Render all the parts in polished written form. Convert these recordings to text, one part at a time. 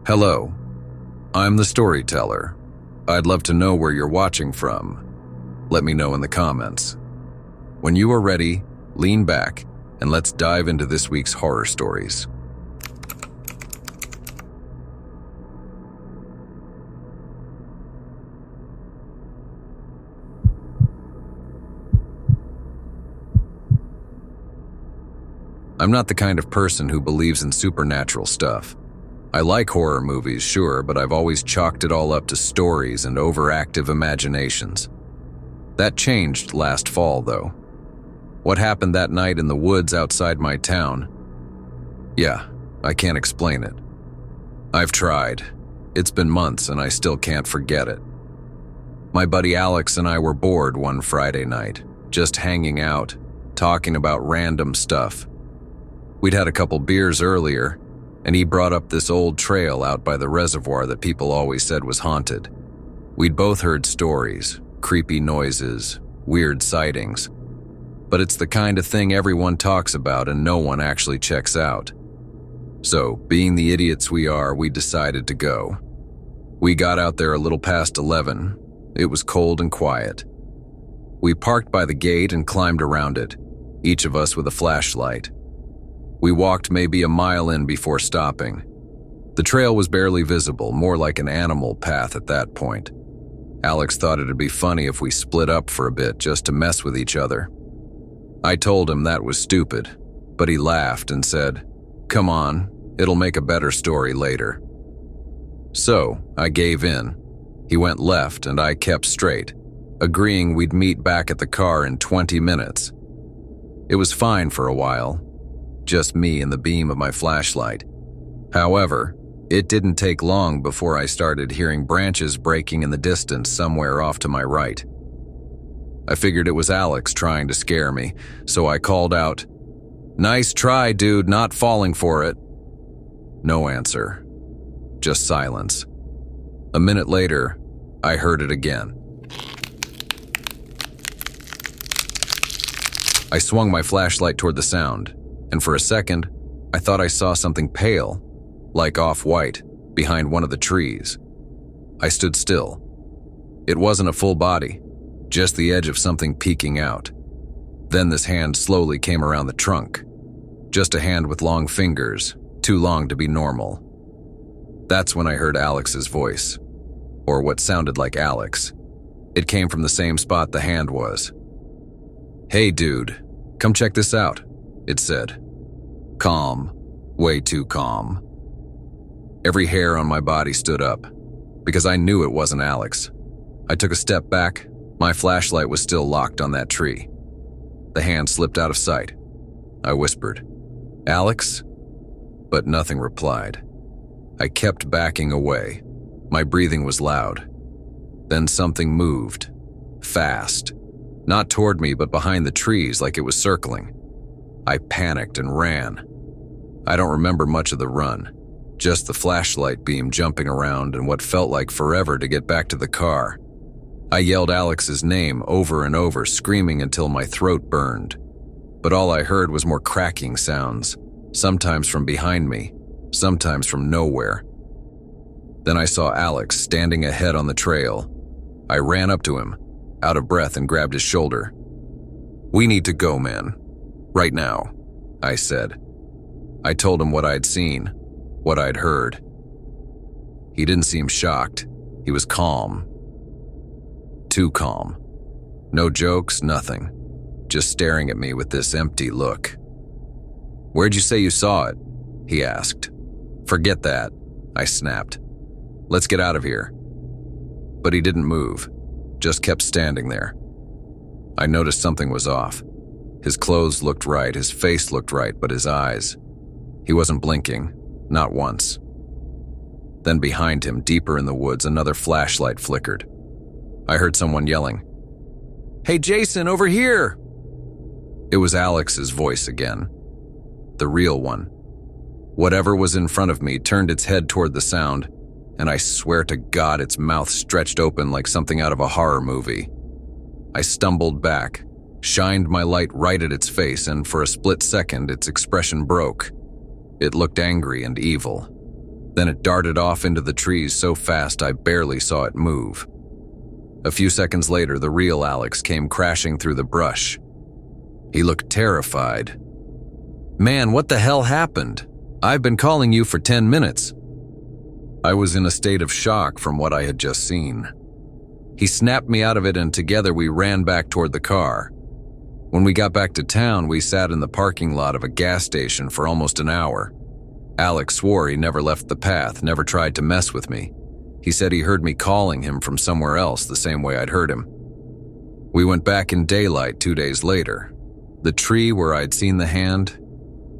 Hello, I'm the storyteller. I'd love to know where you're watching from. Let me know in the comments. When you are ready, lean back and let's dive into this week's horror stories. I'm not the kind of person who believes in supernatural stuff. I like horror movies, sure, but I've always chalked it all up to stories and overactive imaginations. That changed last fall, though. What happened that night in the woods outside my town? Yeah, I can't explain it. I've tried. It's been months and I still can't forget it. My buddy Alex and I were bored one Friday night, just hanging out, talking about random stuff. We'd had a couple beers earlier, and he brought up this old trail out by the reservoir that people always said was haunted. We'd both heard stories, creepy noises, weird sightings, but it's the kind of thing everyone talks about and no one actually checks out. So, being the idiots we are, we decided to go. We got out there a little past 11. It was cold and quiet. We parked by the gate and climbed around it, each of us with a flashlight. We walked maybe a mile in before stopping. The trail was barely visible, more like an animal path at that point. Alex thought it'd be funny if we split up for a bit just to mess with each other. I told him that was stupid, but he laughed and said, "Come on, it'll make a better story later." So, I gave in. He went left and I kept straight, agreeing we'd meet back at the car in 20 minutes. It was fine for a while. Just me and the beam of my flashlight. However, it didn't take long before I started hearing branches breaking in the distance somewhere off to my right. I figured it was Alex trying to scare me, so I called out, "Nice try, dude, not falling for it." No answer. Just silence. A minute later, I heard it again. I swung my flashlight toward the sound, and for a second, I thought I saw something pale, like off-white, behind one of the trees. I stood still. It wasn't a full body, just the edge of something peeking out. Then this hand slowly came around the trunk. Just a hand with long fingers, too long to be normal. That's when I heard Alex's voice, or what sounded like Alex. It came from the same spot the hand was. "Hey dude, come check this out," it said. Calm, way too calm. Every hair on my body stood up, because I knew it wasn't Alex. I took a step back. My flashlight was still locked on that tree. The hand slipped out of sight. I whispered, "Alex?" But nothing replied. I kept backing away. My breathing was loud. Then something moved, fast. Not toward me, but behind the trees like it was circling. I panicked and ran. I don't remember much of the run, just the flashlight beam jumping around and what felt like forever to get back to the car. I yelled Alex's name over and over, screaming until my throat burned. But all I heard was more cracking sounds, sometimes from behind me, sometimes from nowhere. Then I saw Alex standing ahead on the trail. I ran up to him, out of breath, and grabbed his shoulder. "We need to go, man. Right now," I said. I told him what I'd seen, what I'd heard. He didn't seem shocked. He was calm. Too calm. No jokes, nothing. Just staring at me with this empty look. "Where'd you say you saw it?" he asked. "Forget that," I snapped. "Let's get out of here." But he didn't move, just kept standing there. I noticed something was off. His clothes looked right, his face looked right, but his eyes... He wasn't blinking, not once. Then behind him, deeper in the woods, another flashlight flickered. I heard someone yelling, "Hey Jason, over here!" It was Alex's voice again. The real one. Whatever was in front of me turned its head toward the sound, and I swear to God its mouth stretched open like something out of a horror movie. I stumbled back, shined my light right at its face, and for a split second its expression broke. It looked angry and evil. Then it darted off into the trees so fast I barely saw it move. A few seconds later, the real Alex came crashing through the brush. He looked terrified. "Man, what the hell happened? I've been calling you for 10 minutes." I was in a state of shock from what I had just seen. He snapped me out of it, and together we ran back toward the car. When we got back to town, we sat in the parking lot of a gas station for almost an hour. Alex swore he never left the path, never tried to mess with me. He said he heard me calling him from somewhere else the same way I'd heard him. We went back in daylight 2 days later. The tree where I'd seen the hand,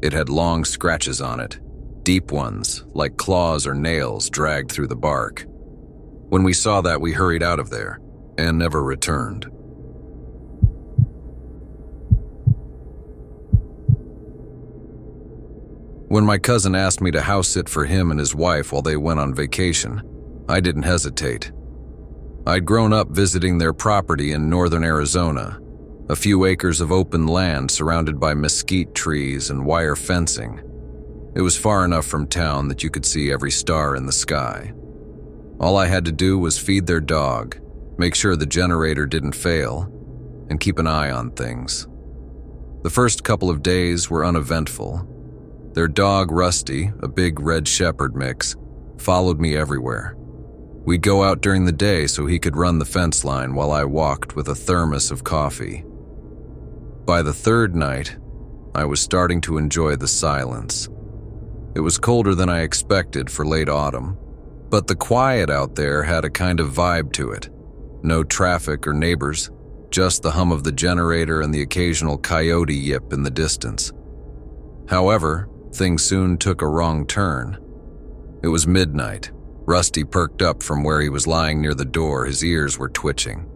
it had long scratches on it, deep ones, like claws or nails dragged through the bark. When we saw that, we hurried out of there and never returned. When my cousin asked me to house sit for him and his wife while they went on vacation, I didn't hesitate. I'd grown up visiting their property in northern Arizona, a few acres of open land surrounded by mesquite trees and wire fencing. It was far enough from town that you could see every star in the sky. All I had to do was feed their dog, make sure the generator didn't fail, and keep an eye on things. The first couple of days were uneventful. Their dog, Rusty, a big red shepherd mix, followed me everywhere. We'd go out during the day so he could run the fence line while I walked with a thermos of coffee. By the third night, I was starting to enjoy the silence. It was colder than I expected for late autumn, but the quiet out there had a kind of vibe to it. No traffic or neighbors, just the hum of the generator and the occasional coyote yip in the distance. However, things soon took a wrong turn. It was midnight. Rusty perked up from where he was lying near the door. His ears were twitching.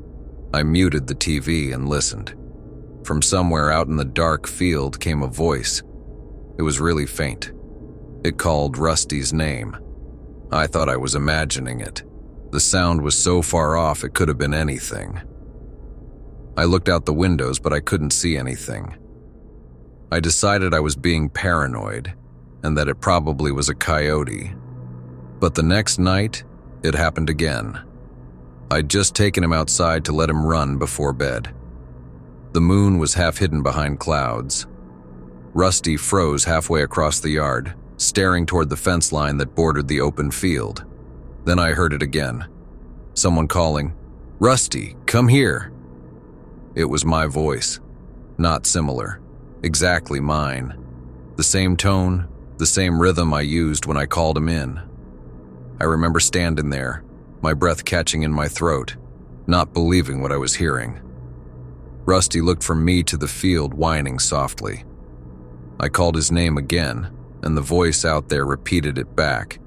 I muted the TV and listened. From somewhere out in the dark field came a voice. It was really faint. It called Rusty's name. I thought I was imagining it. The sound was so far off it could have been anything. I looked out the windows, but I couldn't see anything. I decided I was being paranoid and that it probably was a coyote. But the next night, it happened again. I'd just taken him outside to let him run before bed. The moon was half hidden behind clouds. Rusty froze halfway across the yard, staring toward the fence line that bordered the open field. Then I heard it again. Someone calling, "Rusty, come here." It was my voice. Not similar. Exactly mine. The same tone, the same rhythm I used when I called him in. I remember standing there, my breath catching in my throat, not believing what I was hearing. Rusty looked from me to the field, whining softly. I called his name again, and the voice out there repeated it back.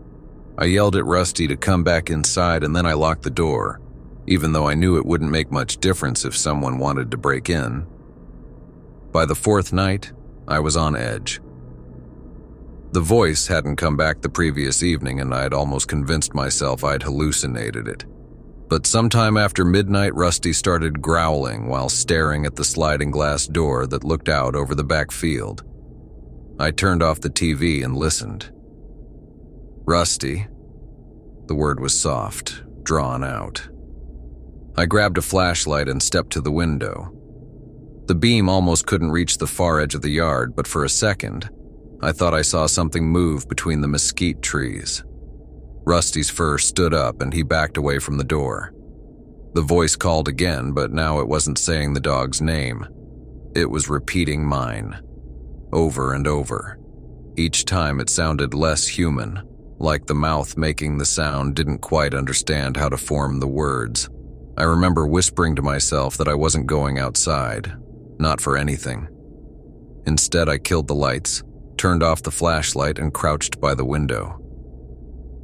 I yelled at Rusty to come back inside, and then I locked the door, even though I knew it wouldn't make much difference if someone wanted to break in. By the fourth night, I was on edge. The voice hadn't come back the previous evening, and I'd almost convinced myself I'd hallucinated it. But sometime after midnight, Rusty started growling while staring at the sliding glass door that looked out over the back field. I turned off the TV and listened. "Rusty." The word was soft, drawn out. I grabbed a flashlight and stepped to the window. The beam almost couldn't reach the far edge of the yard, but for a second, I thought I saw something move between the mesquite trees. Rusty's fur stood up and he backed away from the door. The voice called again, but now it wasn't saying the dog's name. It was repeating mine, over and over. Each time it sounded less human, like the mouth making the sound didn't quite understand how to form the words. I remember whispering to myself that I wasn't going outside, not for anything. Instead, I killed the lights, turned off the flashlight, and crouched by the window.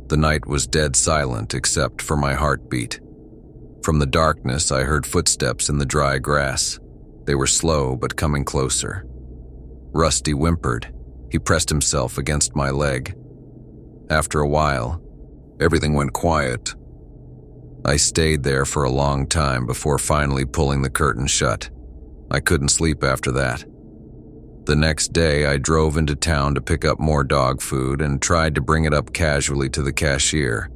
The night was dead silent except for my heartbeat. From the darkness, I heard footsteps in the dry grass. They were slow but coming closer. Rusty whimpered. He pressed himself against my leg. After a while, everything went quiet. I stayed there for a long time before finally pulling the curtain shut. I couldn't sleep after that. The next day, I drove into town to pick up more dog food and tried to bring it up casually to the cashier,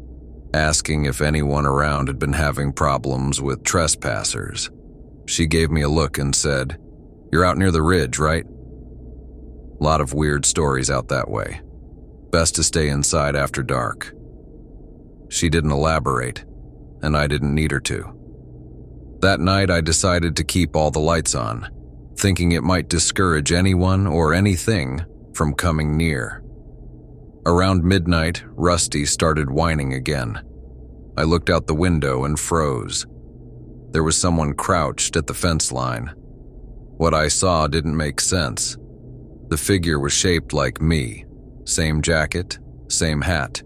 asking if anyone around had been having problems with trespassers. She gave me a look and said, "You're out near the ridge, right?" Lot of weird stories out that way. Best to stay inside after dark. She didn't elaborate, and I didn't need her to. That night, I decided to keep all the lights on, thinking it might discourage anyone or anything from coming near. Around midnight, Rusty started whining again. I looked out the window and froze. There was someone crouched at the fence line. What I saw didn't make sense. The figure was shaped like me, same jacket, same hat,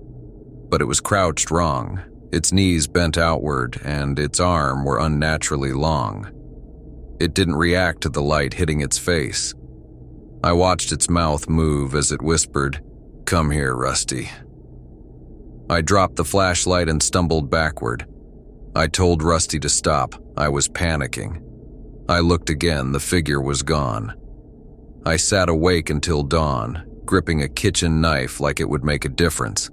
but it was crouched wrong. Its knees bent outward and its arms were unnaturally long. It didn't react to the light hitting its face. I watched its mouth move as it whispered, "Come here, Rusty." I dropped the flashlight and stumbled backward. I told Rusty to stop. I was panicking. I looked again. The figure was gone. I sat awake until dawn, gripping a kitchen knife like it would make a difference.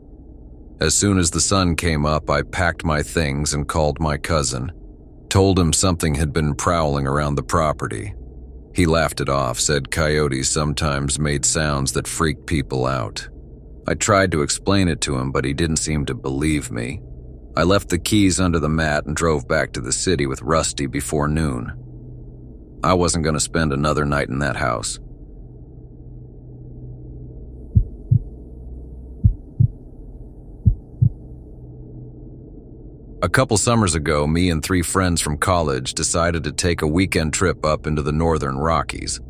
As soon as the sun came up, I packed my things and called my cousin. Told him something had been prowling around the property. He laughed it off, said coyotes sometimes made sounds that freaked people out. I tried to explain it to him, but he didn't seem to believe me. I left the keys under the mat and drove back to the city with Rusty before noon. I wasn't going to spend another night in that house. A couple summers ago, me and 3 friends from college decided to take a weekend trip up into the northern Rockies.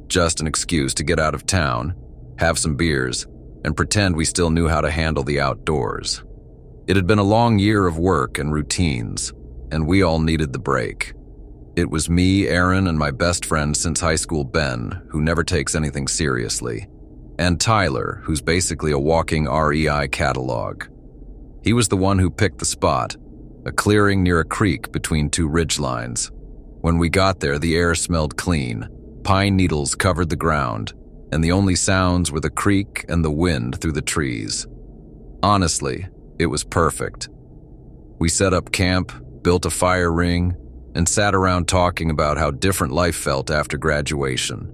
Just an excuse to get out of town, have some beers, and pretend we still knew how to handle the outdoors. It had been a long year of work and routines, and we all needed the break. It was me, Aaron, and my best friend since high school, Ben, who never takes anything seriously, and Tyler, who's basically a walking REI catalog. He was the one who picked the spot, a clearing near a creek between 2 ridgelines. When we got there, the air smelled clean, pine needles covered the ground, and the only sounds were the creek and the wind through the trees. Honestly, it was perfect. We set up camp, built a fire ring, and sat around talking about how different life felt after graduation.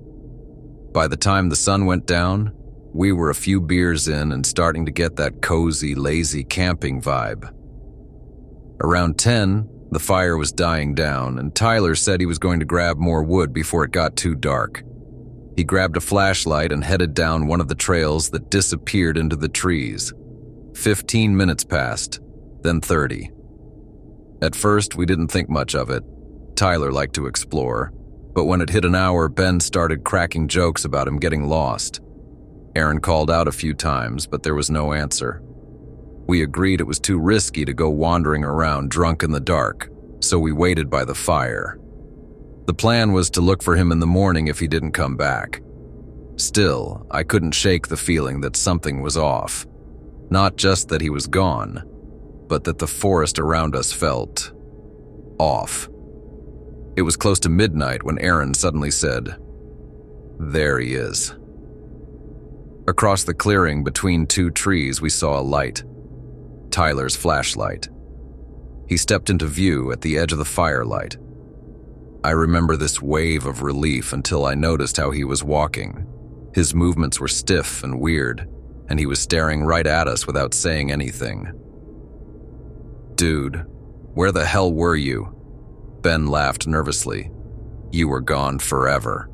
By the time the sun went down, we were a few beers in and starting to get that cozy, lazy camping vibe. Around 10, the fire was dying down, and Tyler said he was going to grab more wood before it got too dark. He grabbed a flashlight and headed down one of the trails that disappeared into the trees. 15 minutes passed, then 30. At first, we didn't think much of it. Tyler liked to explore, but when it hit an hour, Ben started cracking jokes about him getting lost. Aaron called out a few times, but there was no answer. We agreed it was too risky to go wandering around drunk in the dark, so we waited by the fire. The plan was to look for him in the morning if he didn't come back. Still, I couldn't shake the feeling that something was off. Not just that he was gone, but that the forest around us felt off. It was close to midnight when Aaron suddenly said, "There he is." Across the clearing between 2 trees, we saw a light. Tyler's flashlight. He stepped into view at the edge of the firelight. I remember this wave of relief until I noticed how he was walking. His movements were stiff and weird, and he was staring right at us without saying anything. "Dude, where the hell were you?" Ben laughed nervously. "You were gone forever."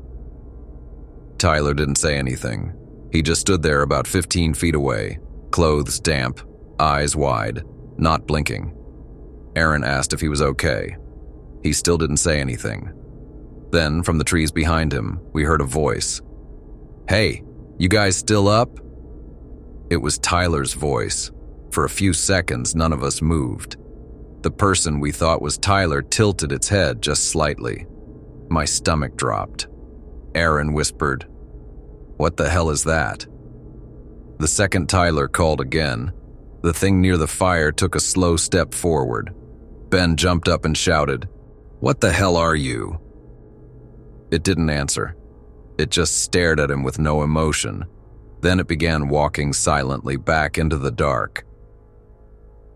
Tyler didn't say anything. He just stood there about 15 feet away, clothes damp, eyes wide, not blinking. Aaron asked if he was okay. He still didn't say anything. Then, from the trees behind him, we heard a voice. "Hey, you guys still up?" It was Tyler's voice. For a few seconds, none of us moved. The person we thought was Tyler tilted its head just slightly. My stomach dropped. Aaron whispered, "What the hell is that?" The second Tyler called again. The thing near the fire took a slow step forward. Ben jumped up and shouted, "What the hell are you?" It didn't answer. It just stared at him with no emotion. Then it began walking silently back into the dark.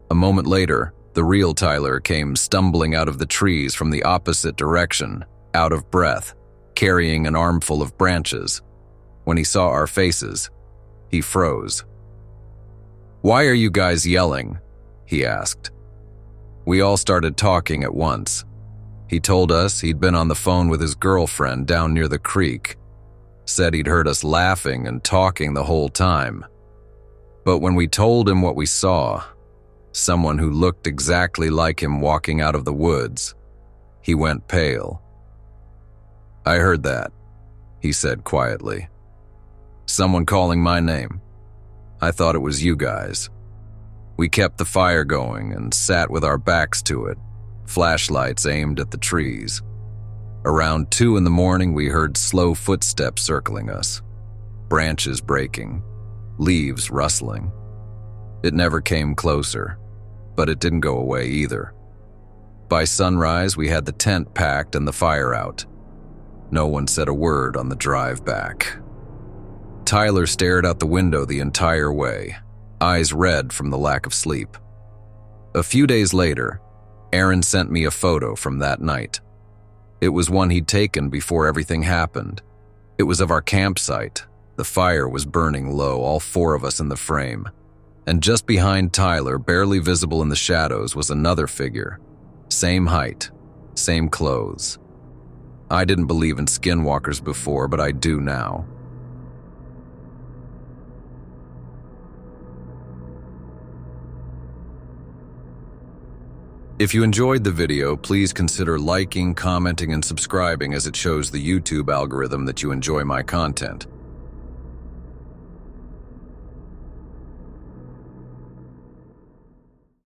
A moment later, the real Tyler came stumbling out of the trees from the opposite direction, out of breath, carrying an armful of branches. When he saw our faces, he froze. "Why are you guys yelling?" he asked. We all started talking at once. He told us he'd been on the phone with his girlfriend down near the creek, said he'd heard us laughing and talking the whole time. But when we told him what we saw, someone who looked exactly like him walking out of the woods, he went pale. "I heard that," he said quietly. "Someone calling my name. I thought it was you guys." We kept the fire going and sat with our backs to it, flashlights aimed at the trees. Around 2 in the morning, we heard slow footsteps circling us, branches breaking, leaves rustling. It never came closer, but it didn't go away either. By sunrise, we had the tent packed and the fire out. No one said a word on the drive back. Tyler stared out the window the entire way, eyes red from the lack of sleep. A few days later, Aaron sent me a photo from that night. It was one he'd taken before everything happened. It was of our campsite. The fire was burning low, all 4 of us in the frame. And just behind Tyler, barely visible in the shadows, was another figure. Same height, same clothes. I didn't believe in skinwalkers before, but I do now. If you enjoyed the video, please consider liking, commenting, and subscribing, as it shows the YouTube algorithm that you enjoy my content.